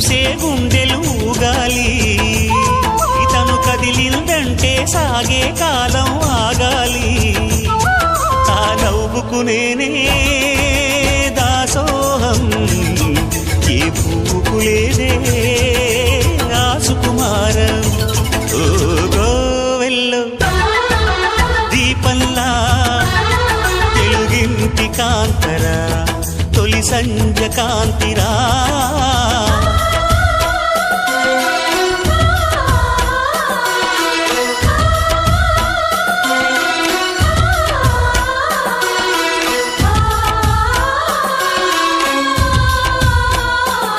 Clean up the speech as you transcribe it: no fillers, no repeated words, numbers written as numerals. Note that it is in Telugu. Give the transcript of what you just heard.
చూసే గుండెలు ఊగాలి ఇతను కదిలిందంటే సాగే కాలం ఆగాలి ఆ నవ్వుకు నేనే దాసోహం ఏ పువ్వుకు లేదే ఆ సుకుమారం ఓ గోవెల్లో దీపంలా తెలుగింటి కాంతరా తొలి సంజ కాంతిరా